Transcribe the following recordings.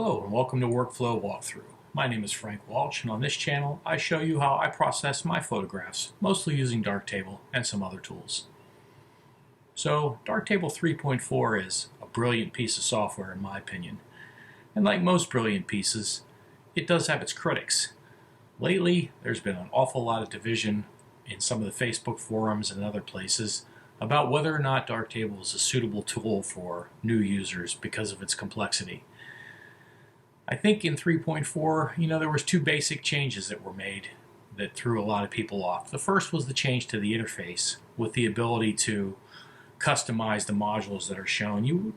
Hello and welcome to Workflow Walkthrough. My name is Frank Walsh, and on this channel I show you how I process my photographs, mostly using Darktable and some other tools. So Darktable 3.4 is a brilliant piece of software in my opinion, and like most brilliant pieces, it does have its critics. Lately there's been an awful lot of division in some of the Facebook forums and other places about whether or not Darktable is a suitable tool for new users because of its complexity. I think in 3.4, there was two basic changes that were made that threw a lot of people off. The first was the change to the interface with the ability to customize the modules that are shown. You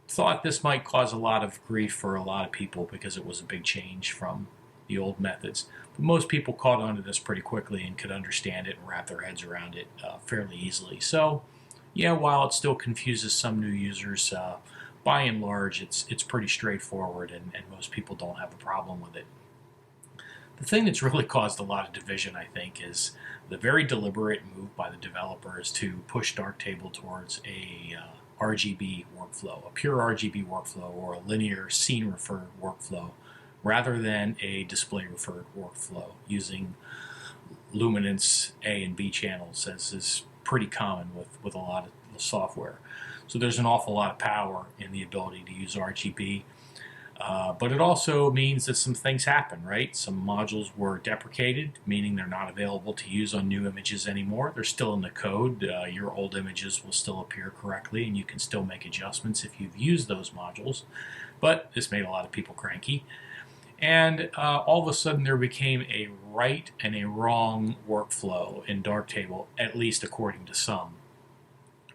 thought this might cause a lot of grief for a lot of people because it was a big change from the old methods. But most people caught on to this pretty quickly and could understand it and wrap their heads around it fairly easily. So, yeah, while it still confuses some new users, by and large, it's pretty straightforward, and most people don't have a problem with it. The thing that's really caused a lot of division, I think, is the very deliberate move by the developers to push Darktable towards a RGB workflow, a pure RGB workflow, or a linear scene-referred workflow, rather than a display-referred workflow using luminance A and B channels, as is pretty common with a lot of the software. So there's an awful lot of power in the ability to use RGB, but it also means that some things happen, right? Some modules were deprecated, meaning they're not available to use on new images anymore. They're still in the code. Your old images will still appear correctly, and you can still make adjustments if you've used those modules, but this made a lot of people cranky. And all of a sudden there became a right and a wrong workflow in Darktable, at least according to some.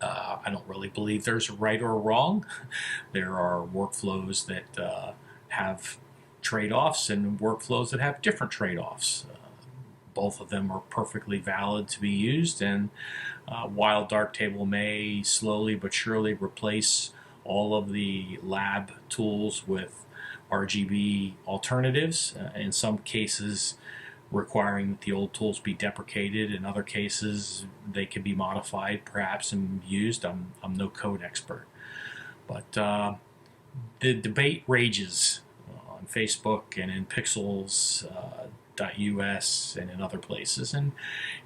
I don't really believe there's a right or a wrong. There are workflows that have trade-offs and workflows that have different trade-offs. Both of them are perfectly valid to be used, and while Darktable may slowly but surely replace all of the lab tools with RGB alternatives, in some cases requiring that the old tools be deprecated. In other cases, they can be modified, perhaps, and used. I'm no code expert. But the debate rages on Facebook and in Pixels.us and in other places. And,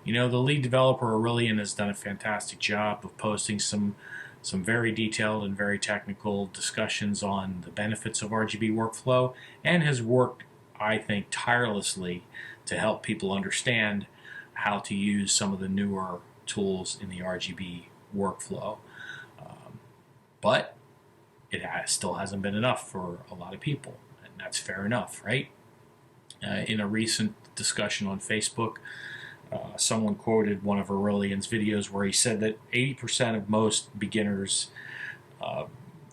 the lead developer, Aurelian, has done a fantastic job of posting some very detailed and very technical discussions on the benefits of RGB workflow, and has worked, I think, tirelessly to help people understand how to use some of the newer tools in the RGB workflow. But it still hasn't been enough for a lot of people, and that's fair enough, right? In a recent discussion on Facebook, someone quoted one of Aurelian's videos where he said that 80% of most beginners'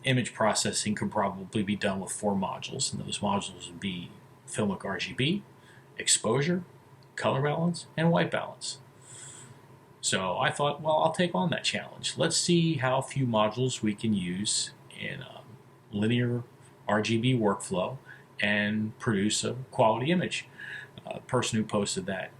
image processing could probably be done with 4 modules, and those modules would be filmic RGB, exposure, color balance, and white balance. So I thought, well, I'll take on that challenge. Let's see how few modules we can use in a linear RGB workflow and produce a quality image. The person who posted that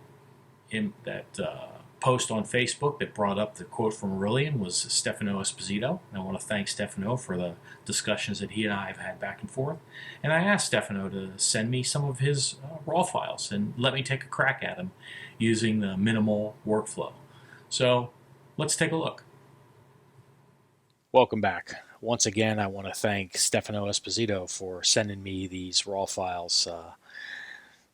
post on Facebook that brought up the quote from Aurelian was Stefano Esposito. And I want to thank Stefano for the discussions that he and I have had back and forth. And I asked Stefano to send me some of his raw files and let me take a crack at them using the minimal workflow. So let's take a look. Welcome back. Once again, I want to thank Stefano Esposito for sending me these raw files.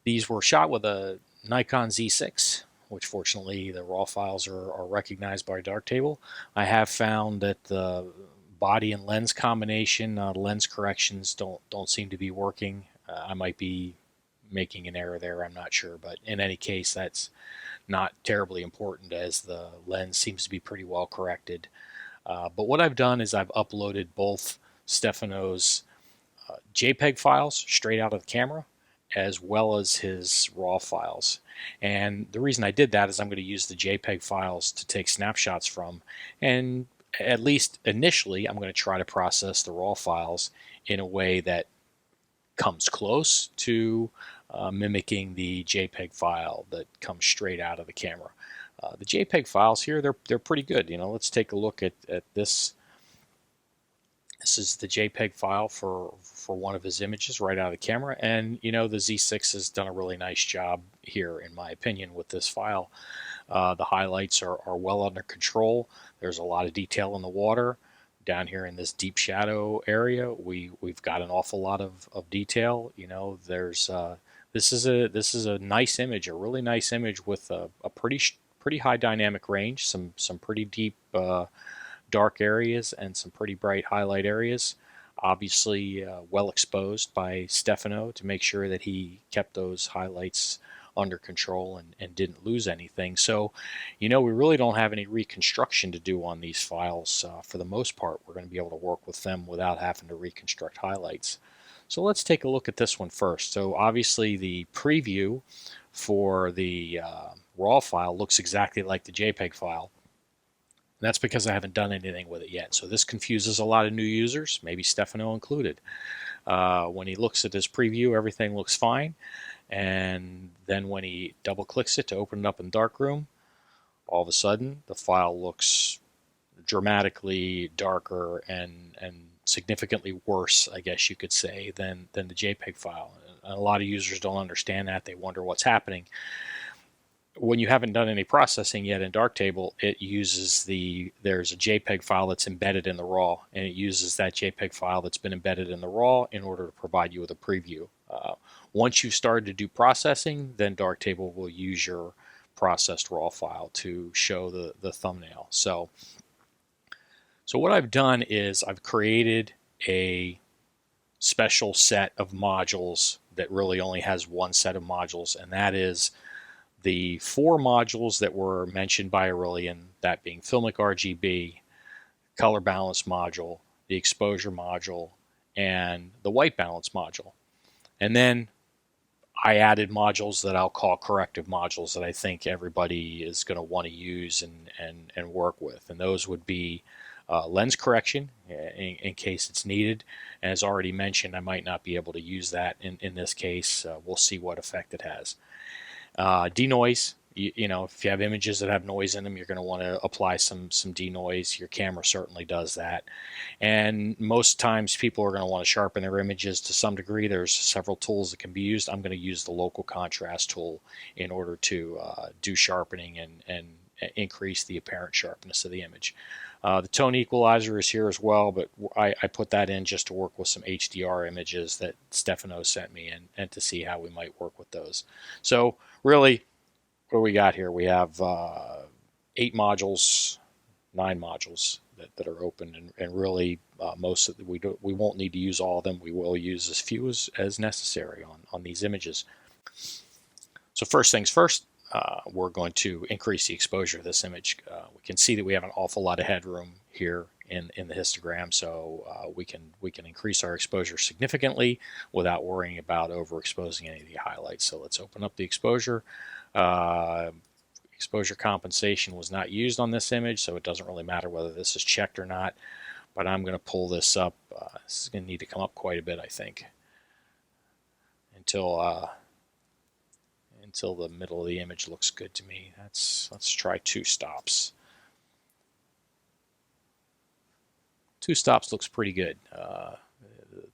These were shot with a Nikon Z6, which fortunately the raw files are recognized by Darktable. I have found that the body and lens combination, lens corrections don't seem to be working. I might be making an error there, I'm not sure, but in any case that's not terribly important as the lens seems to be pretty well corrected. But what I've done is I've uploaded both Stefano's JPEG files straight out of the camera, as well as his raw files. And the reason I did that is I'm going to use the JPEG files to take snapshots from, and at least initially I'm going to try to process the raw files in a way that comes close to mimicking the JPEG file that comes straight out of the camera. The JPEG files here, they're pretty good. Let's take a look at this This is the JPEG file for one of his images right out of the camera, and the Z6 has done a really nice job here, in my opinion, with this file. The highlights are well under control. There's a lot of detail in the water. Down here in this deep shadow area, we've got an awful lot of detail. There's this is a nice image, a really nice image with a pretty high dynamic range, some pretty deep dark areas and some pretty bright highlight areas. Obviously, well exposed by Stefano to make sure that he kept those highlights under control and didn't lose anything. So, we really don't have any reconstruction to do on these files. For the most part, we're going to be able to work with them without having to reconstruct highlights. So let's take a look at this one first. So obviously the preview for the RAW file looks exactly like the JPEG file. And that's because I haven't done anything with it yet. So this confuses a lot of new users, maybe Stefano included. When he looks at his preview, everything looks fine. And then when he double clicks it to open it up in Darkroom, all of a sudden the file looks dramatically darker and significantly worse, I guess you could say, than the JPEG file. And a lot of users don't understand that. They wonder what's happening. When you haven't done any processing yet in Darktable, it uses there's a JPEG file that's embedded in the RAW, and it uses that JPEG file that's been embedded in the RAW in order to provide you with a preview. Once you've started to do processing, then Darktable will use your processed RAW file to show the thumbnail. So what I've done is I've created a special set of modules that really only has one set of modules, and that is the 4 modules that were mentioned by Aurelian, that being Filmic RGB, color balance module, the exposure module, and the white balance module. And then I added modules that I'll call corrective modules that I think everybody is going to want to use and work with. And those would be lens correction in case it's needed. And as already mentioned, I might not be able to use that in this case. We'll see what effect it has. Denoise, if you have images that have noise in them, you're going to want to apply some denoise. Your camera certainly does that. And most times people are going to want to sharpen their images to some degree. There's several tools that can be used. I'm going to use the local contrast tool in order to do sharpening and increase the apparent sharpness of the image. The tone equalizer is here as well, but I put that in just to work with some HDR images that Stefano sent me and to see how we might work with those. So really, what do we got here? We have 8 modules, 9 modules that are open, and really most of we won't need to use all of them. We will use as few as necessary on these images. So first things first, we're going to increase the exposure of this image. We can see that we have an awful lot of headroom here in the histogram, so we can increase our exposure significantly without worrying about overexposing any of the highlights. So let's open up the exposure. Exposure compensation was not used on this image, so it doesn't really matter whether this is checked or not. But I'm going to pull this up. This is going to need to come up quite a bit, I think, until the middle of the image looks good to me. Let's try 2 stops. 2 stops looks pretty good.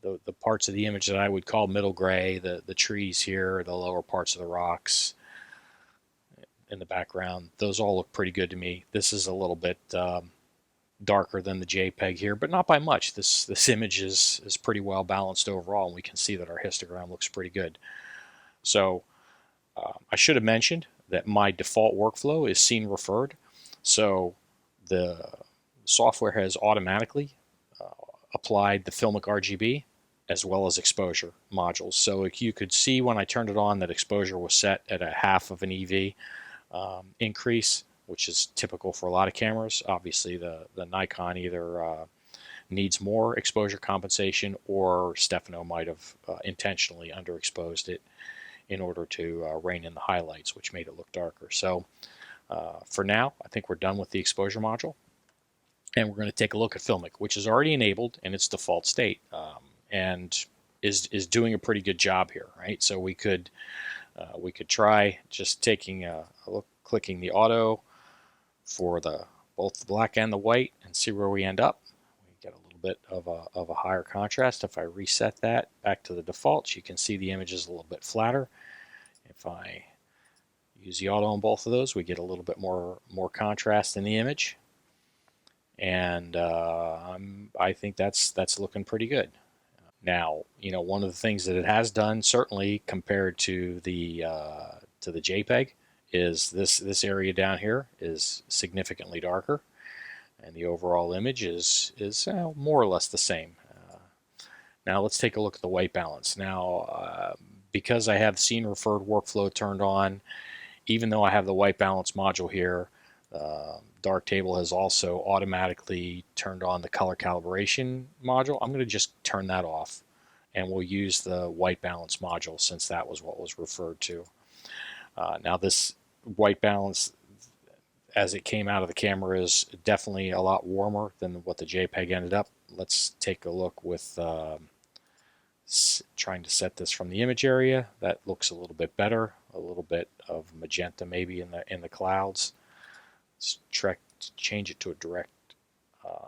The parts of the image that I would call middle gray, the trees here, the lower parts of the rocks in the background, those all look pretty good to me. This is a little bit darker than the JPEG here, but not by much. This image is pretty well balanced overall, and we can see that our histogram looks pretty good. So I should have mentioned that my default workflow is scene referred. So the software has automatically applied the Filmic RGB as well as exposure modules. So you could see when I turned it on that exposure was set at a half of an EV increase, which is typical for a lot of cameras. Obviously the Nikon either needs more exposure compensation, or Stefano might have intentionally underexposed it in order to rein in the highlights, which made it look darker. So for now, I think we're done with the exposure module. And we're going to take a look at Filmic, which is already enabled in its default state, and is doing a pretty good job here, right? So we could try just taking a look, clicking the auto for both the black and the white, and see where we end up. We get a little bit of a higher contrast. If I reset that back to the defaults, you can see the image is a little bit flatter. If I use the auto on both of those, we get a little bit more contrast in the image, and I think that's looking pretty good. Now, one of the things that it has done, certainly compared to the JPEG, is this area down here is significantly darker, and the overall image is more or less the same. Now let's take a look at the white balance. Now, because I have scene referred workflow turned on, even though I have the white balance module here, Darktable has also automatically turned on the color calibration module. I'm going to just turn that off, and we'll use the white balance module since that was what was referred to. Now this white balance, as it came out of the camera, is definitely a lot warmer than what the JPEG ended up. Let's take a look with trying to set this from the image area. That looks a little bit better, a little bit of magenta maybe in the clouds. Let's change it to a direct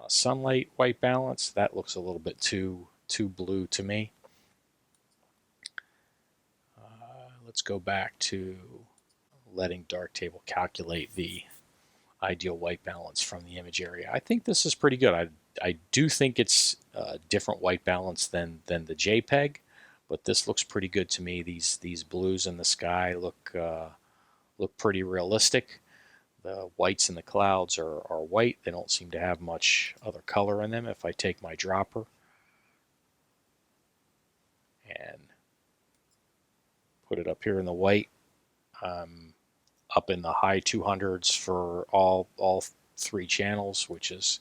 sunlight white balance. That looks a little bit too blue to me. Let's go back to letting Darktable calculate the ideal white balance from the image area. I think this is pretty good. I do think it's a different white balance than the JPEG, but this looks pretty good to me. These blues in the sky look pretty realistic. The whites in the clouds are white. They don't seem to have much other color in them. If I take my dropper and put it up here in the white, up in the high 200s for all three channels, which is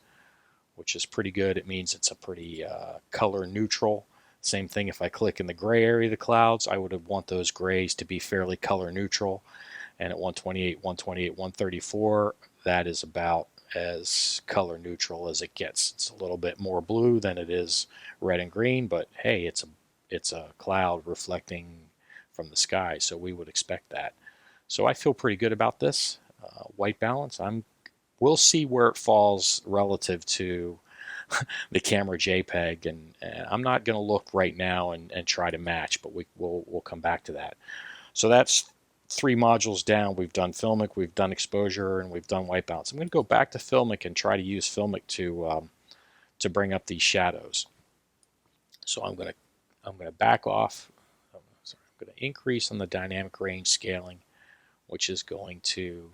pretty good. It means it's a pretty color neutral. Same thing if I click in the gray area of the clouds, I would want those grays to be fairly color neutral. And at 128, 128, 134, that is about as color neutral as it gets. It's a little bit more blue than it is red and green, but hey, it's a cloud reflecting from the sky, so we would expect that. So I feel pretty good about this white balance. We'll see where it falls relative to the camera JPEG, and I'm not going to look right now and try to match, but we'll come back to that. So that's 3 modules down. We've done Filmic, we've done exposure, and we've done white balance. I'm going to go back to Filmic and try to use Filmic to bring up these shadows. So I'm going to back off. I'm going to increase on the dynamic range scaling, which is going to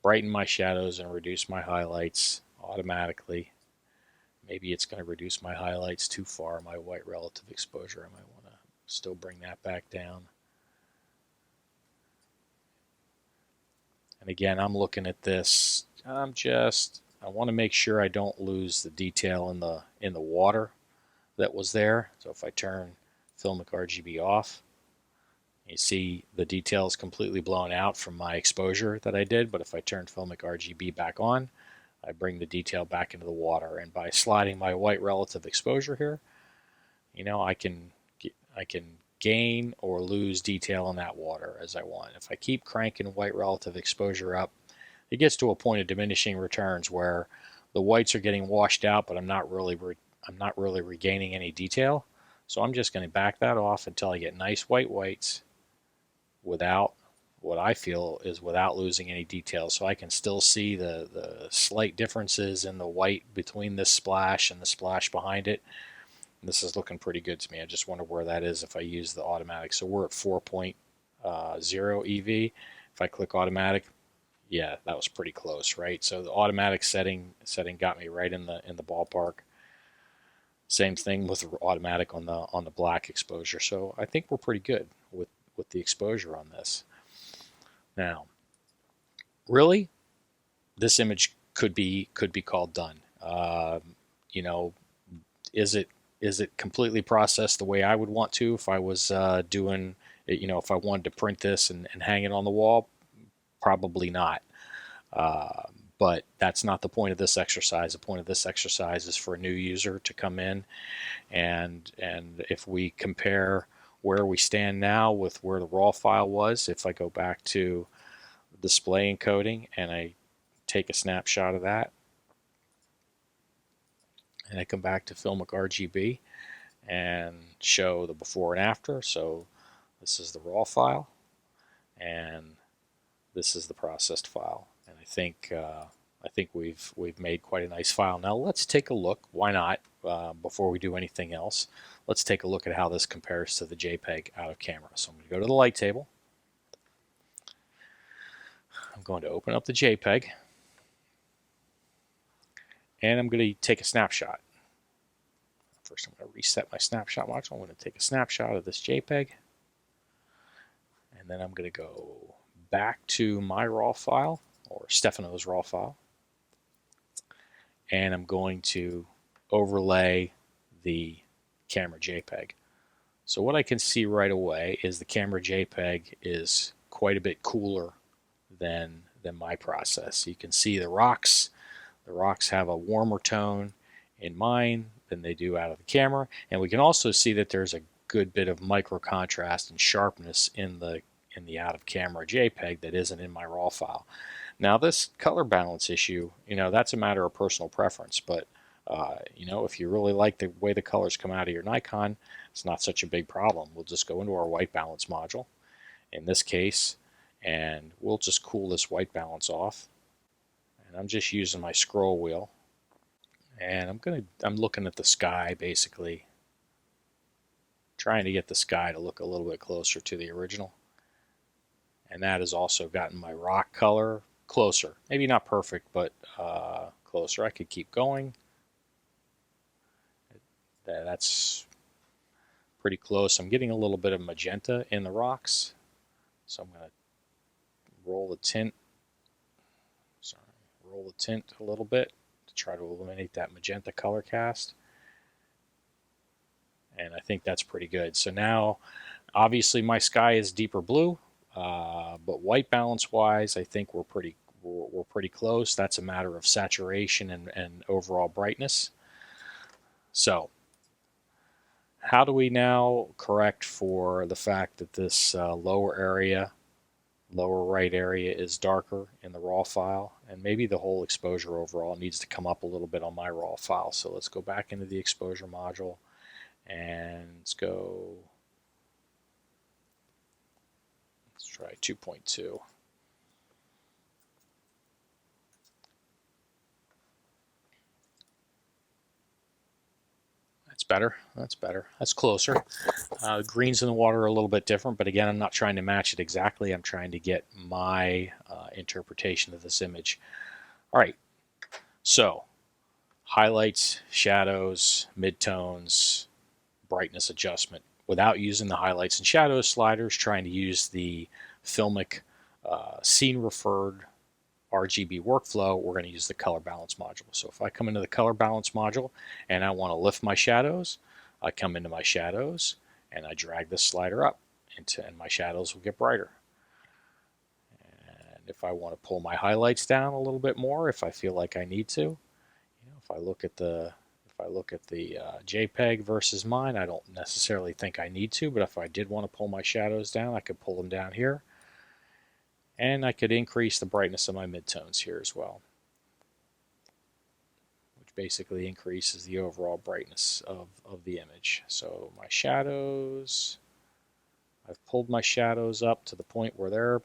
brighten my shadows and reduce my highlights automatically. Maybe it's going to reduce my highlights too far, my white relative exposure. I might want to still bring that back down. And again, I'm looking at this. I want to make sure I don't lose the detail in the water that was there. So if I turn Filmic RGB off, you see the detail is completely blown out from my exposure that I did. But if I turn Filmic RGB back on, I bring the detail back into the water. And by sliding my white relative exposure here, I can gain or lose detail in that water as I want. If I keep cranking white relative exposure up, it gets to a point of diminishing returns where the whites are getting washed out, but I'm not really regaining any detail. So I'm just going to back that off until I get nice whites without what I feel is without losing any detail. So I can still see the slight differences in the white between this splash and the splash behind it. This is looking pretty good to me. I just wonder where that is if I use the automatic. So we're at 4.0 EV. If I click automatic, yeah, that was pretty close, right? So the automatic setting got me right in the ballpark. Same thing with automatic on the black exposure. So I think we're pretty good with the exposure on this. Now, really, this image could be called done. Is it completely processed the way I would want to if I was doing, if I wanted to print this and hang it on the wall? Probably not. But that's not the point of this exercise. The point of this exercise is for a new user to come in, and if we compare where we stand now with where the raw file was, if I go back to display encoding and I take a snapshot of that, and I come back to Filmic RGB and show the before and after. So this is the raw file, and this is the processed file. And I think we've made quite a nice file. Now let's take a look. Why not? Before we do anything else, let's take a look at how this compares to the JPEG out of camera. So I'm going to go to the light table. I'm going to open up the JPEG, and I'm going to take a snapshot. First, I'm going to reset my snapshot module. I'm going to take a snapshot of this JPEG, and then I'm going to go back to my raw file, or Stefano's raw file, and I'm going to overlay the camera JPEG. So what I can see right away is the camera JPEG is quite a bit cooler than my process. You can see the rocks. The rocks have a warmer tone in mine than they do out of the camera, and we can also see that there's a good bit of micro contrast and sharpness in the out of camera JPEG that isn't in my raw file. Now this color balance issue, that's a matter of personal preference, but if you really like the way the colors come out of your Nikon, it's not such a big problem. We'll just go into our white balance module in this case, and we'll just cool this white balance off. And I'm just using my scroll wheel, and I'm looking at the sky, basically trying to get the sky to look a little bit closer to the original. And that has also gotten my rock color closer. Maybe not perfect, but closer. I could keep going. That's pretty close. I'm getting a little bit of magenta in the rocks, so I'm going to roll the tint a little bit to try to eliminate that magenta color cast. And I think that's pretty good. So now, obviously, my sky is deeper blue, but white balance wise, I think we're pretty close. That's a matter of saturation and overall brightness. So how do we now correct for the fact that this lower right area is darker in the raw file, and maybe the whole exposure overall needs to come up a little bit on my raw file? So let's go back into the exposure module, and let's try 2.2. That's better. That's closer. Greens in the water are a little bit different, but again, I'm not trying to match it exactly. I'm trying to get my interpretation of this image. All right, so highlights, shadows, midtones, brightness adjustment. Without using the highlights and shadows sliders, trying to use the Filmic scene referred RGB workflow, we're going to use the color balance module. So if I come into the color balance module and I want to lift my shadows, I come into my shadows and I drag this slider up, and my shadows will get brighter. And if I want to pull my highlights down a little bit more, if I feel like I need to, if I look at the JPEG versus mine, I don't necessarily think I need to, but if I did want to pull my shadows down, I could pull them down here. And I could increase the brightness of my midtones here as well, which basically increases the overall brightness of the image. So my shadows, I've pulled my shadows up to the point where they're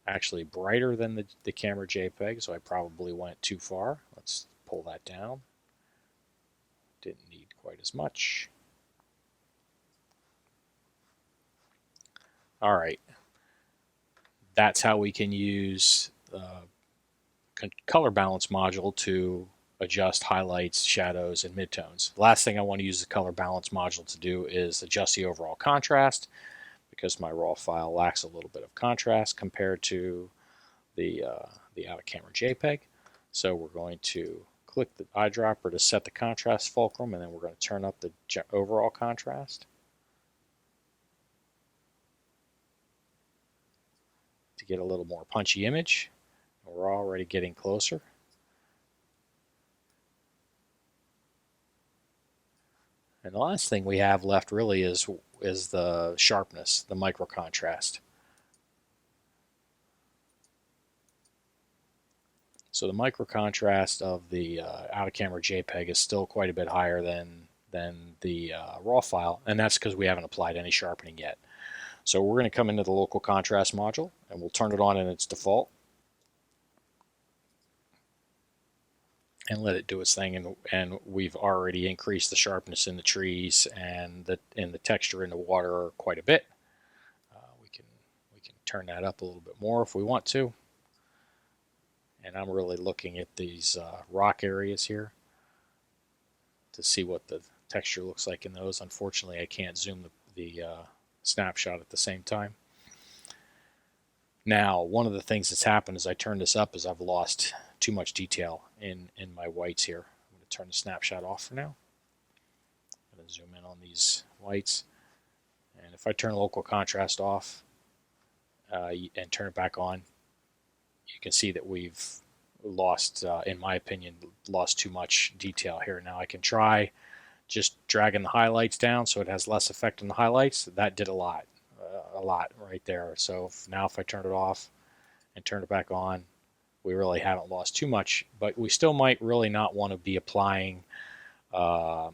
actually brighter than the camera JPEG, so I probably went too far. Let's pull that down. Didn't need quite as much. All right. That's how we can use the color balance module to adjust highlights, shadows, and midtones. The last thing I want to use the color balance module to do is adjust the overall contrast, because my raw file lacks a little bit of contrast compared to the out of camera JPEG. So we're going to click the eyedropper to set the contrast fulcrum, and then we're going to turn up the overall contrast to get a little more punchy image. We're already getting closer. And the last thing we have left really is the sharpness, the micro contrast. So the micro contrast of the out of camera JPEG is still quite a bit higher than the raw file, and that's because we haven't applied any sharpening yet. So we're going to come into the local contrast module and we'll turn it on in its default and let it do its thing. And we've already increased the sharpness in the trees and the texture in the water quite a bit. We can turn that up a little bit more if we want to. And I'm really looking at these rock areas here to see what the texture looks like in those. Unfortunately, I can't zoom the snapshot at the same time. Now, one of the things that's happened as I turn this up is I've lost too much detail in my whites here. I'm going to turn the snapshot off for now. I'm going to zoom in on these whites. And if I turn local contrast off and turn it back on, you can see that we've lost, in my opinion, lost too much detail here. Now I can try just dragging the highlights down so it has less effect on the highlights. That did a lot right there. So now if I turn it off and turn it back on, we really haven't lost too much, but we still might really not want to be applying the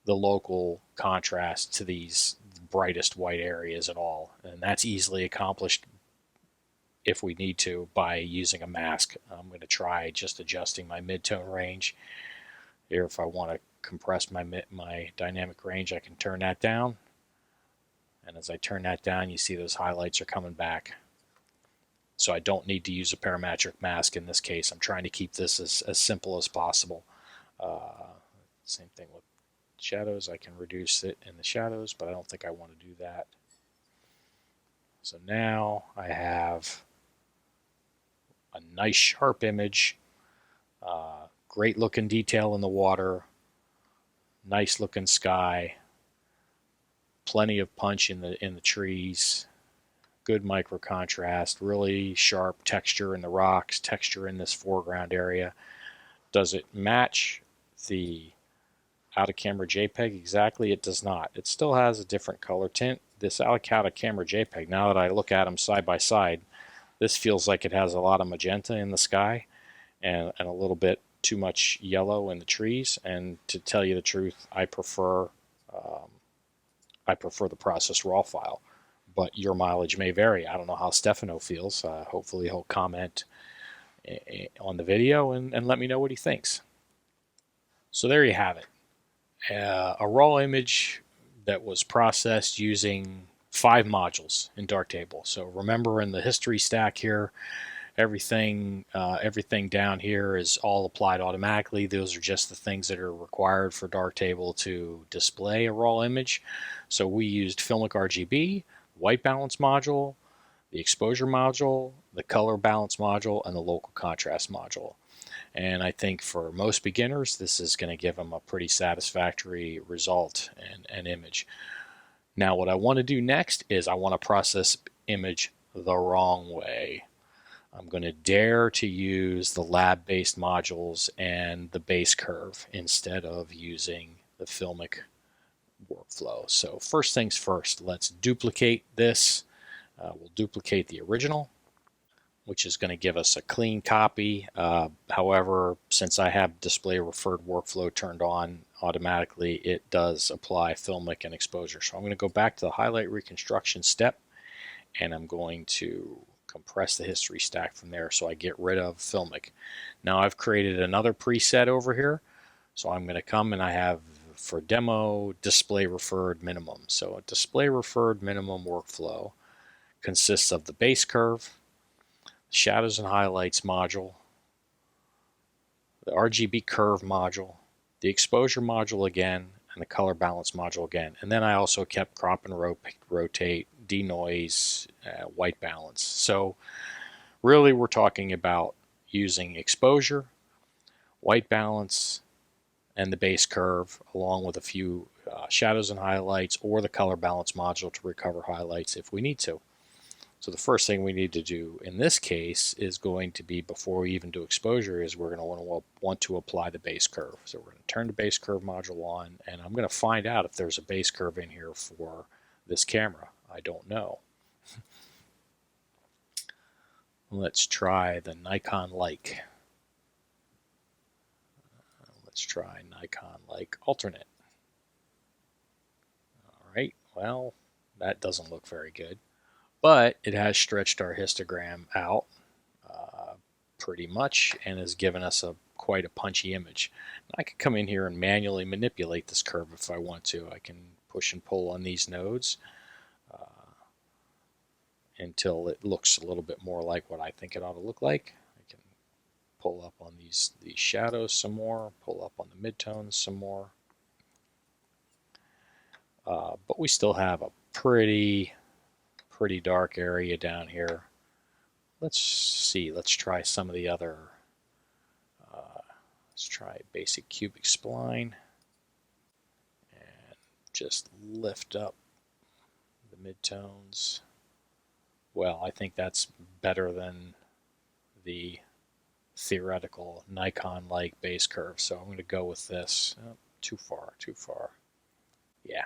local contrast to these brightest white areas at all. And that's easily accomplished if we need to by using a mask. I'm going to try just adjusting my midtone range. Here, if I want to compress my dynamic range, I can turn that down. And as I turn that down, you see those highlights are coming back. So I don't need to use a parametric mask in this case. I'm trying to keep this as simple as possible. Same thing with shadows. I can reduce it in the shadows, but I don't think I want to do that. So now I have a nice sharp image, great looking detail in the water, nice looking sky, plenty of punch in the trees, good micro contrast, really sharp texture in the rocks, texture in this foreground area. Does it match the out of camera JPEG exactly? It does not. It still has a different color tint. This out of camera JPEG, now that I look at them side by side, this feels like it has a lot of magenta in the sky and a little bit too much yellow in the trees. And to tell you the truth, I prefer the processed raw file, but your mileage may vary. I don't know how Stefano feels. Hopefully he'll comment on the video and let me know what he thinks. So there you have it. A raw image that was processed using 5 modules in Darktable. So remember, in the history stack here, everything down here is all applied automatically. Those are just the things that are required for Darktable to display a raw image. So we used Filmic RGB, white balance module, the exposure module, the color balance module, and the local contrast module. And I think for most beginners, this is going to give them a pretty satisfactory result and image. Now, what I want to do next is I want to process image the wrong way. I'm going to dare to use the lab-based modules and the base curve instead of using the Filmic workflow. So first things first, let's duplicate this. We'll duplicate the original, which is going to give us a clean copy. However, since I have display referred workflow turned on automatically, it does apply Filmic and exposure. So I'm going to go back to the highlight reconstruction step, and I'm going to compress the history stack from there so I get rid of Filmic. Now I've created another preset over here. So I'm going to come and I have for demo display referred minimum. So a display referred minimum workflow consists of the base curve, shadows and highlights module, the RGB curve module, the exposure module again, and the color balance module again. And then I also kept crop and rotate, denoise, white balance. So really we're talking about using exposure, white balance, and the base curve, along with a few shadows and highlights, or the color balance module to recover highlights if we need to. So the first thing we need to do in this case is going to be, before we even do exposure, is we're going to want to apply the base curve. So we're going to turn the base curve module on, and I'm going to find out if there's a base curve in here for this camera. I don't know. Let's try the Nikon Like. Let's try Nikon Like alternate. All right, well, that doesn't look very good, but it has stretched our histogram out pretty much and has given us quite a punchy image. I could come in here and manually manipulate this curve if I want to. I can push and pull on these nodes until it looks a little bit more like what I think it ought to look like. I can pull up on these shadows some more, pull up on the midtones some more. But we still have a pretty dark area down here. Let's see, let's try some of the other, let's try basic cubic spline and just lift up the midtones. Well, I think that's better than the theoretical Nikon-like base curve, so I'm going to go with this. Oh, too far. Yeah,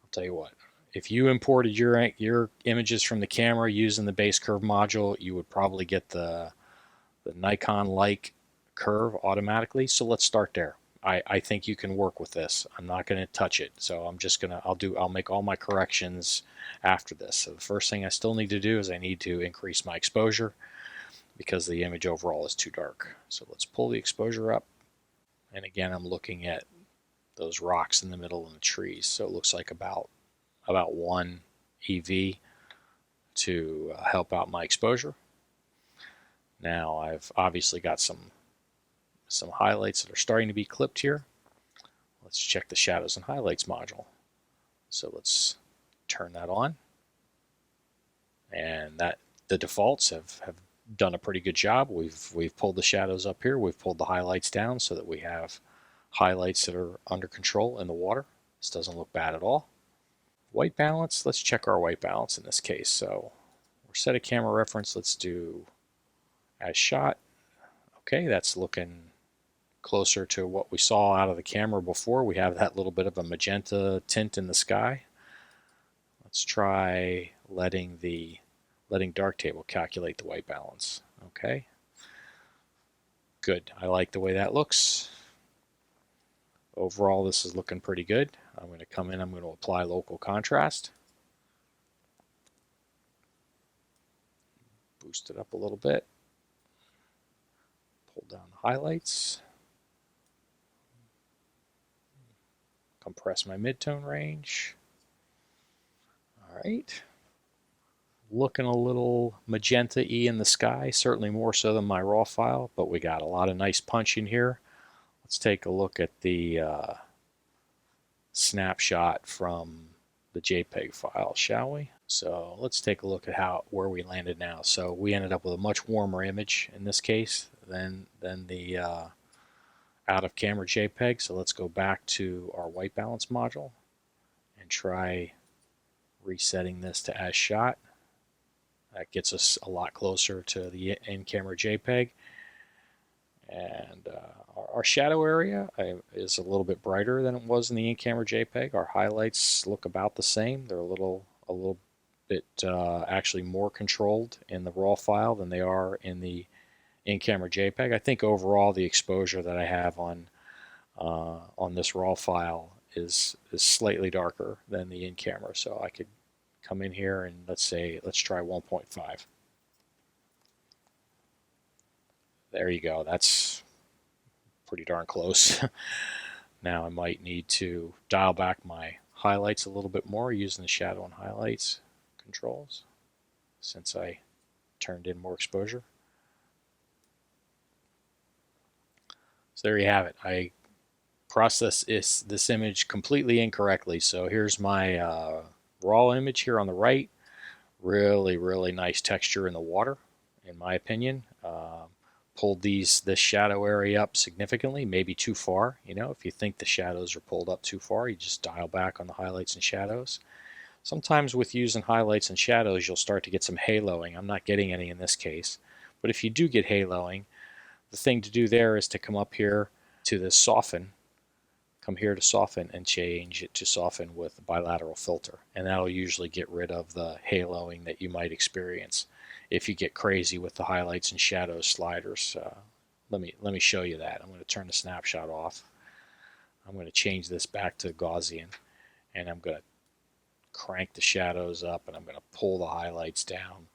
I'll tell you what. If you imported your images from the camera using the base curve module, you would probably get the Nikon-like curve automatically. So let's start there. I think you can work with this. I'm not going to touch it, so I'm just gonna I'll make all my corrections after this. So the first thing I still need to do is I need to increase my exposure because the image overall is too dark. So let's pull the exposure up, and again I'm looking at those rocks in the middle and the trees. So it looks like about 1 EV to help out my exposure. Now I've obviously got some highlights that are starting to be clipped here. Let's check the shadows and highlights module. So let's turn that on. And that the defaults have done a pretty good job. We've pulled the shadows up here. We've pulled the highlights down so that we have highlights that are under control in the water. This doesn't look bad at all. White balance, let's check our white balance in this case. So we're set a camera reference. Let's do as shot. Okay, that's looking closer to what we saw out of the camera before. We have that little bit of a magenta tint in the sky. Let's try letting Darktable calculate the white balance. Okay, good. I like the way that looks. Overall, this is looking pretty good. I'm going to come in, I'm going to apply local contrast. Boost it up a little bit. Pull down the highlights. Compress my midtone range. All right. Looking a little magenta-y in the sky, certainly more so than my raw file, but we got a lot of nice punch in here. Let's take a look at the snapshot from the JPEG file, shall we? So let's take a look at where we landed now. So we ended up with a much warmer image in this case than the out of camera JPEG. So let's go back to our white balance module and try resetting this to as shot. That gets us a lot closer to the in-camera JPEG. And our shadow area is a little bit brighter than it was in the in-camera JPEG. Our highlights look about the same. They're a little bit actually more controlled in the raw file than they are in the in-camera JPEG. I think overall the exposure that I have on this raw file is slightly darker than the in-camera. So I could come in here and let's try 1.5. There you go. That's pretty darn close. Now I might need to dial back my highlights a little bit more using the shadow and highlights controls since I turned in more exposure. So there you have it. I processed this image completely incorrectly. So here's my raw image here on the right. Really nice texture in the water, in my opinion. Pulled this shadow area up significantly, maybe too far. You know, if you think the shadows are pulled up too far, you just dial back on the highlights and shadows. Sometimes with using highlights and shadows, you'll start to get some haloing. I'm not getting any in this case. But if you do get haloing, the thing to do there is to come up here to the soften, come here to soften and change it to soften with the bilateral filter. And that'll usually get rid of the haloing that you might experience. if you get crazy with the highlights and shadows sliders. Let me show you that. I'm going to turn the snapshot off. I'm going to change this back to Gaussian, and I'm going to crank the shadows up, and I'm going to pull the highlights down.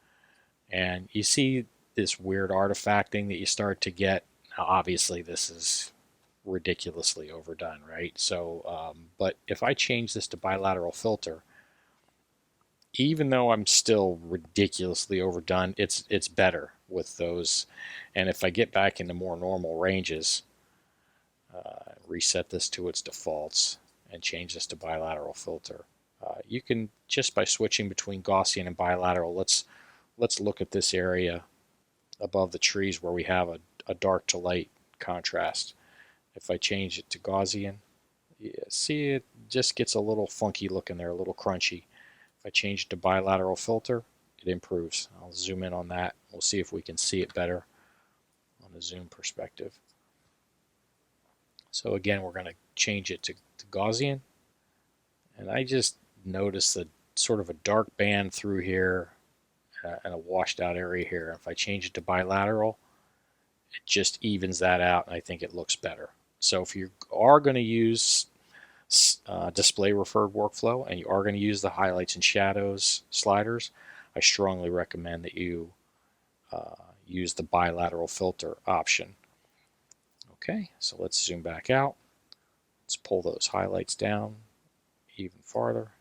And you see this weird artifacting that you start to get. Now, obviously, this is ridiculously overdone, right? So, but if I change this to bilateral filter, even though I'm still ridiculously overdone, it's better with those. And if I get back into more normal ranges, reset this to its defaults and change this to bilateral filter, you can, just by switching between Gaussian and bilateral, let's look at this area above the trees where we have a dark to light contrast. If I change it to Gaussian, see, it just gets a little funky looking there, a little crunchy. If I change it to bilateral filter, it improves. I'll zoom in on that. We'll see if we can see it better on the zoom perspective. So again, we're going to change it to Gaussian. And I just noticed a sort of a dark band through here and a washed out area here. If I change it to bilateral, it just evens that out, and I think it looks better. So if you are going to use display referred workflow and you are going to use the highlights and shadows sliders, I strongly recommend that you use the bilateral filter option. Okay, so let's zoom back out. Let's pull those highlights down even farther.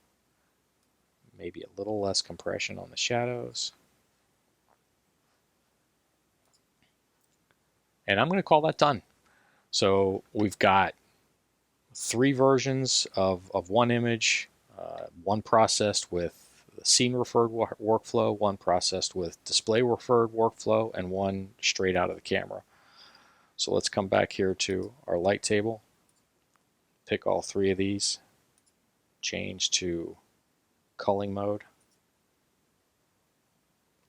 Maybe a little less compression on the shadows. And I'm going to call that done. So we've got 3 versions of one image, one processed with scene referred workflow, one processed with display referred workflow, and one straight out of the camera. So let's come back here to our light table, pick all 3 of these, change to culling mode,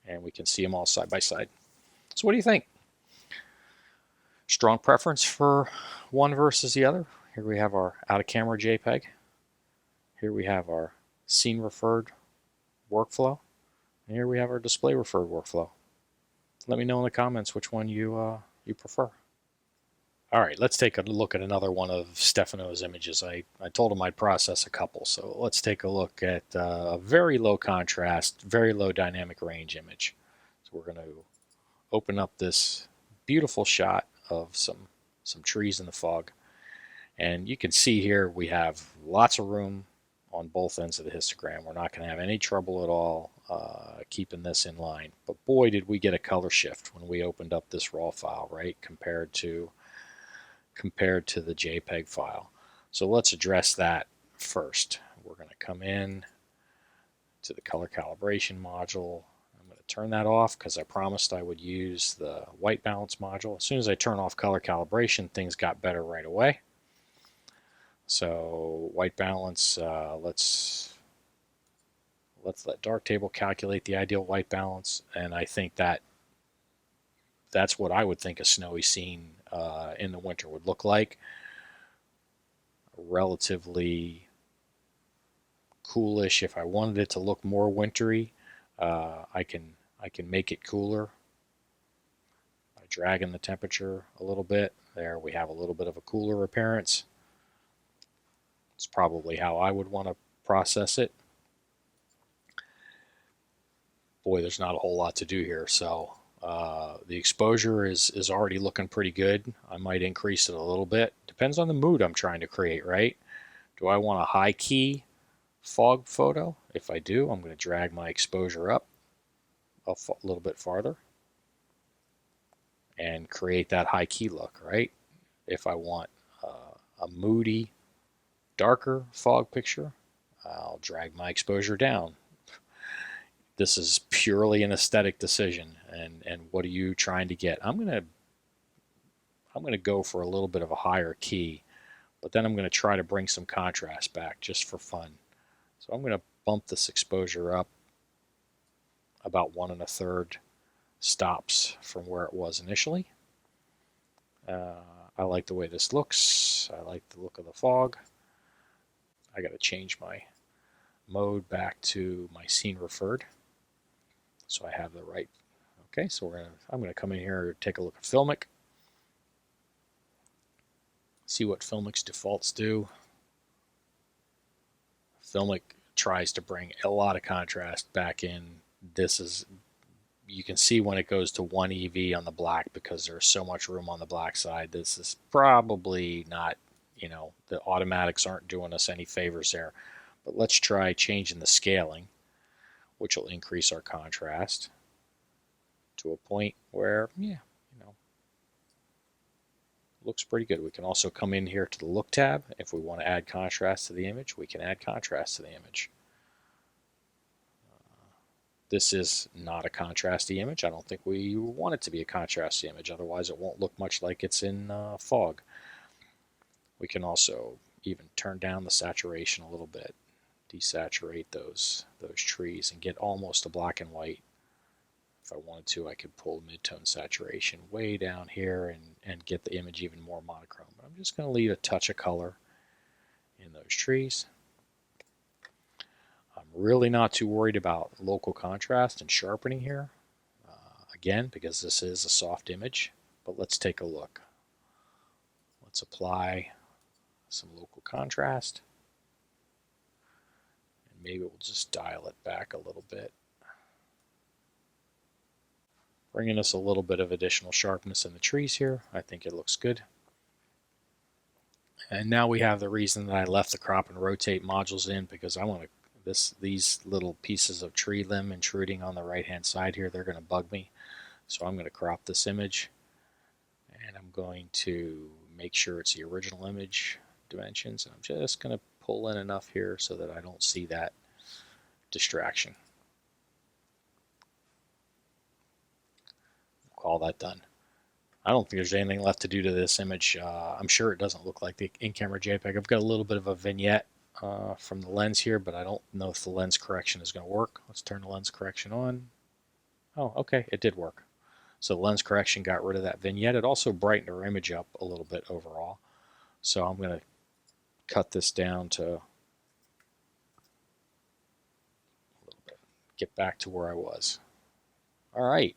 and we can see them all side by side. So what do you think? Strong preference for one versus the other? Here we have our out of camera JPEG. Here we have our scene referred workflow. And here we have our display referred workflow. Let me know in the comments which one you prefer. All right, let's take a look at another one of Stefano's images. I told him I'd process a couple, so let's take a look at a very low contrast, very low dynamic range image. So we're going to open up this beautiful shot of some trees in the fog. And you can see here we have lots of room on both ends of the histogram. We're not going to have any trouble at all keeping this in line. But boy, did we get a color shift when we opened up this raw file, right, compared to the JPEG file. So let's address that first. We're going to come in to the color calibration module. I'm going to turn that off because I promised I would use the white balance module. As soon as I turn off color calibration, things got better right away. So white balance, let's let Darktable calculate the ideal white balance, and I think that's what I would think a snowy scene in the winter would look like. Relatively coolish. If I wanted it to look more wintry, I can make it cooler by dragging the temperature a little bit. There we have a little bit of a cooler appearance. It's probably how I would want to process it. Boy, there's not a whole lot to do here. So the exposure is already looking pretty good. I might increase it a little bit. Depends on the mood I'm trying to create, right? Do I want a high key fog photo? If I do, I'm going to drag my exposure up a little bit farther and create that high key look, right? If I want a moody, darker fog picture, I'll drag my exposure down. This is purely an aesthetic decision, and what are you trying to get? I'm gonna go for a little bit of a higher key, but then I'm gonna try to bring some contrast back just for fun. So I'm gonna bump this exposure up about 1 1/3 stops from where it was initially. I like the way this looks. I like the look of the fog. I got to change my mode back to my scene referred, so I have the right Okay, so I'm gonna come in here and take a look at Filmic, see what Filmic's defaults do. Filmic tries to bring a lot of contrast back in. This is, you can see when it goes to 1 EV on the black because there's so much room on the black side. This is probably not, the automatics aren't doing us any favors there. But let's try changing the scaling, which will increase our contrast to a point where, yeah, looks pretty good. We can also come in here to the Look tab. If we want to add contrast to the image, we can add contrast to the image. This is not a contrasty image. I don't think we want it to be a contrasty image. Otherwise, it won't look much like it's in fog. We can also even turn down the saturation a little bit, desaturate those trees, and get almost a black and white. If I wanted to, I could pull mid-tone saturation way down here and get the image even more monochrome. But I'm just going to leave a touch of color in those trees. I'm really not too worried about local contrast and sharpening here, again, because this is a soft image. But let's take a look. Let's apply some local contrast. And maybe we'll just dial it back a little bit, bringing us a little bit of additional sharpness in the trees here. I think it looks good. And now we have the reason that I left the crop and rotate modules in, because I want to, these little pieces of tree limb intruding on the right hand side here, they're going to bug me. So I'm going to crop this image, and I'm going to make sure it's the original image dimensions. And I'm just going to pull in enough here so that I don't see that distraction. Call that done. I don't think there's anything left to do to this image. I'm sure it doesn't look like the in-camera JPEG. I've got a little bit of a vignette from the lens here, but I don't know if the lens correction is going to work. Let's turn the lens correction on. Oh, okay, it did work. So the lens correction got rid of that vignette. It also brightened our image up a little bit overall. So I'm going to cut this down to a little bit, get back to where I was. All right.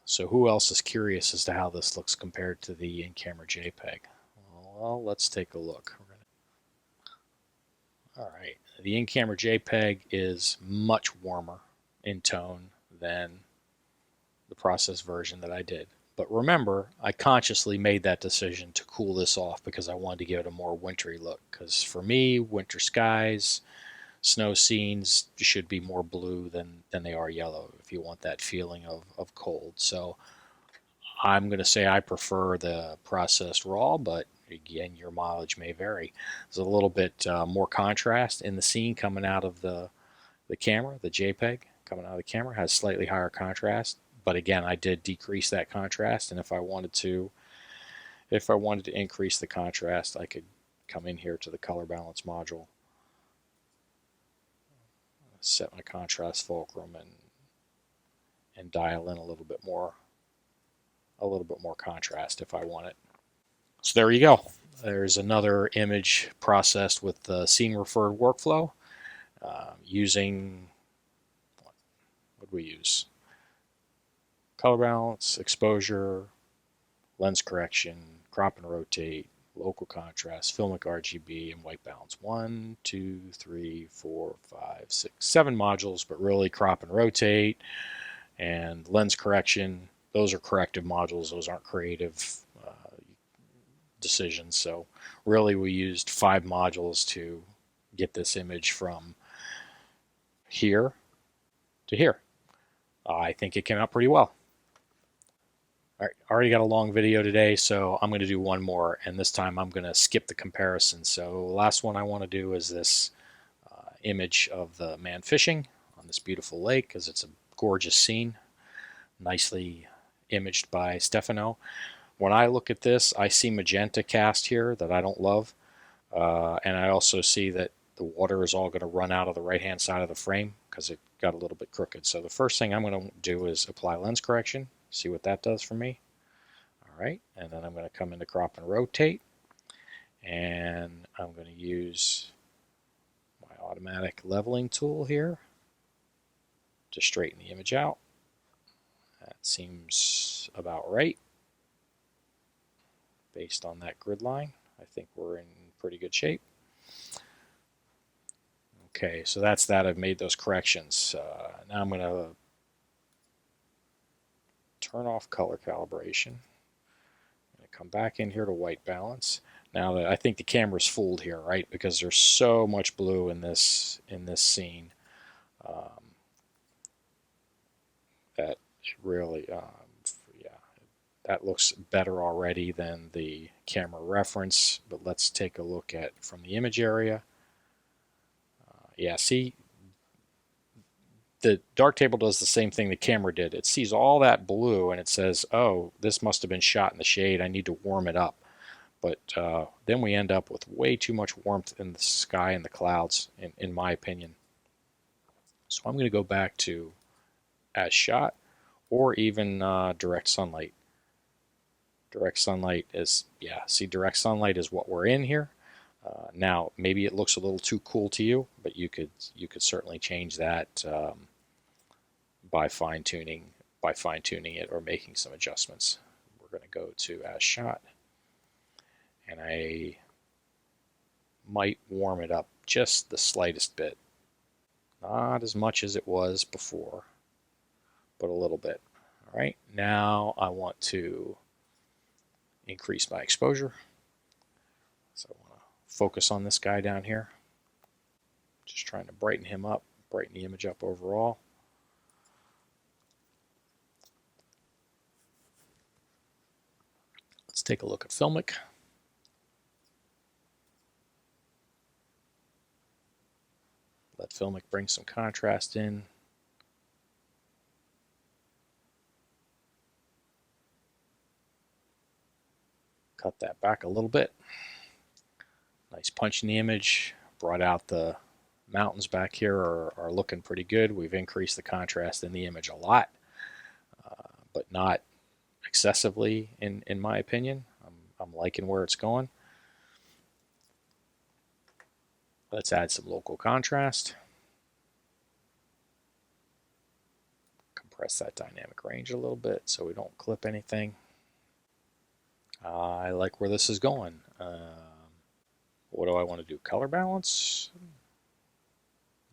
So who else is curious as to how this looks compared to the in-camera JPEG? Well, let's take a look. All right, the in-camera JPEG is much warmer in tone than the processed version that I did. But remember, I consciously made that decision to cool this off because I wanted to give it a more wintry look. Because for me, winter skies, snow scenes should be more blue than they are yellow if you want that feeling of cold. So I'm going to say I prefer the processed raw, but again, your mileage may vary. There's a little bit more contrast in the scene coming out of the camera. The JPEG coming out of the camera has slightly higher contrast, but again, I did decrease that contrast, and if I wanted to increase the contrast, I could come in here to the color balance module, set my contrast fulcrum, and dial in a little bit more contrast if I want it. So there you go. There's another image processed with the scene referred workflow using, what would we use? Color balance, exposure, lens correction, crop and rotate, local contrast, filmic RGB, and white balance. 1, 2, 3, 4, 5, 6, 7 modules, but really crop and rotate and lens correction. Those are corrective modules. Those aren't creative decisions. So really we used 5 modules to get this image from here to here. I think it came out pretty well. All right, already got a long video today, so I'm going to do one more, and this time I'm going to skip the comparison. So the last one I want to do is this image of the man fishing on this beautiful lake, because it's a gorgeous scene, nicely imaged by Stefano. When I look at this, I see magenta cast here that I don't love, and I also see that the water is all going to run out of the right-hand side of the frame because it got a little bit crooked. So the first thing I'm going to do is apply lens correction, see what that does for me. All right, and then I'm going to come into crop and rotate, and I'm going to use my automatic leveling tool here to straighten the image out. That seems about right. Based on that grid line, I think we're in pretty good shape. Okay, so that's that. I've made those corrections. Now I'm going to turn off color calibration. I'm going to come back in here to white balance. Now I think the camera's fooled here, right? Because there's so much blue in this scene that it really, yeah, that looks better already than the camera reference. But let's take a look at from the image area. Yeah, see, the Darktable does the same thing the camera did. It sees all that blue and it says, oh, this must have been shot in the shade. I need to warm it up. But then we end up with way too much warmth in the sky and the clouds, in my opinion. So I'm going to go back to as shot, or even direct sunlight. Direct sunlight is, yeah, see, direct sunlight is what we're in here. Now, maybe it looks a little too cool to you, but you could certainly change that by fine-tuning it or making some adjustments. We're going to go to as shot, and I might warm it up just the slightest bit. Not as much as it was before, but a little bit. All right, now I want to increase my exposure. So I want to focus on this guy down here. Just trying to brighten him up, brighten the image up overall. Let's take a look at Filmic. Let Filmic bring some contrast in. Cut that back a little bit. Nice punch in the image. Brought out the mountains back here are looking pretty good. We've increased the contrast in the image a lot, but not excessively in my opinion. I'm liking where it's going. Let's add some local contrast. Compress that dynamic range a little bit so we don't clip anything. I like where this is going. What do I want to do? Color balance?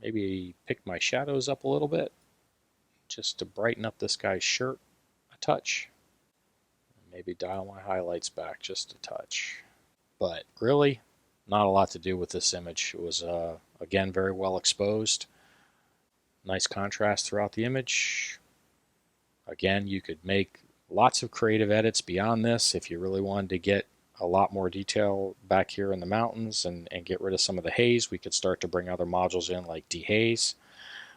Maybe pick my shadows up a little bit just to brighten up this guy's shirt a touch. Maybe dial my highlights back just a touch. But really, not a lot to do with this image. It was, again, very well exposed. Nice contrast throughout the image. Again, you could make lots of creative edits beyond this if you really wanted to get a lot more detail back here in the mountains and get rid of some of the haze. We could start to bring other modules in like dehaze.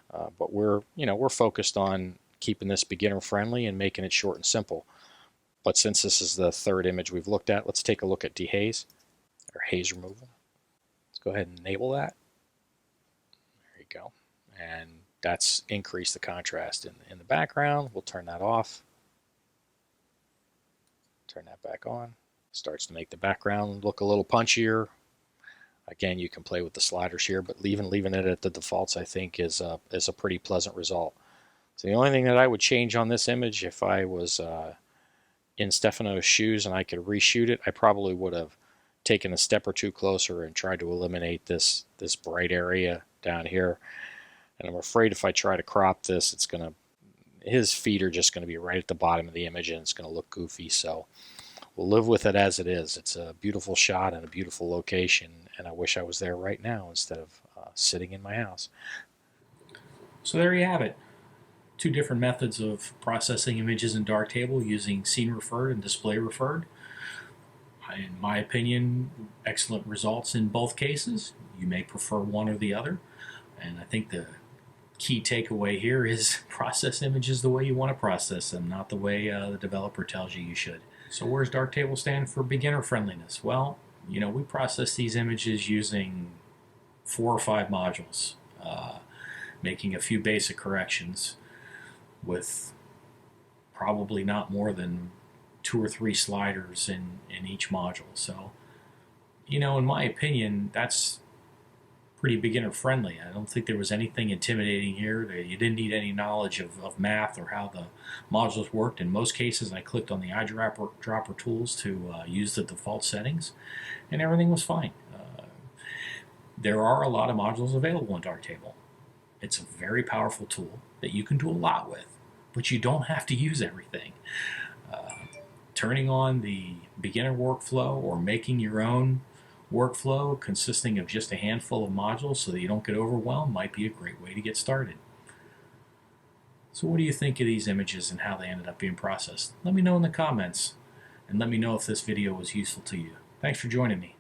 But we're focused on keeping this beginner friendly and making it short and simple. But since this is the third image we've looked at, let's take a look at dehaze or haze removal. Let's go ahead and enable that. There you go. And that's increased the contrast in the background. We'll turn that off. Turn that back on. Starts to make the background look a little punchier. Again, you can play with the sliders here, but leaving it at the defaults, I think, is a pretty pleasant result. So the only thing that I would change on this image, if I was in Stefano's shoes and I could reshoot it, I probably would have taken a step or two closer and tried to eliminate this bright area down here. And I'm afraid if I try to crop this, his feet are just going to be right at the bottom of the image and it's going to look goofy. So we'll live with it as it is. It's a beautiful shot and a beautiful location, and I wish I was there right now instead of sitting in my house. So there you have it. Two different methods of processing images in Darktable using scene referred and display referred. In my opinion, excellent results in both cases. You may prefer one or the other, and I think the key takeaway here is process images the way you want to process them, not the way the developer tells you should. So where's Darktable stand for beginner friendliness? Well, we process these images using 4 or 5 modules, making a few basic corrections with probably not more than 2 or 3 sliders in each module. So, in my opinion, that's pretty beginner friendly. I don't think there was anything intimidating here. You didn't need any knowledge of math or how the modules worked. In most cases, I clicked on the eyedropper tools to use the default settings, and everything was fine. There are a lot of modules available in Darktable. It's a very powerful tool that you can do a lot with, but you don't have to use everything. Turning on the beginner workflow or making your own workflow consisting of just a handful of modules so that you don't get overwhelmed might be a great way to get started. So what do you think of these images and how they ended up being processed? Let me know in the comments, and let me know if this video was useful to you. Thanks for joining me.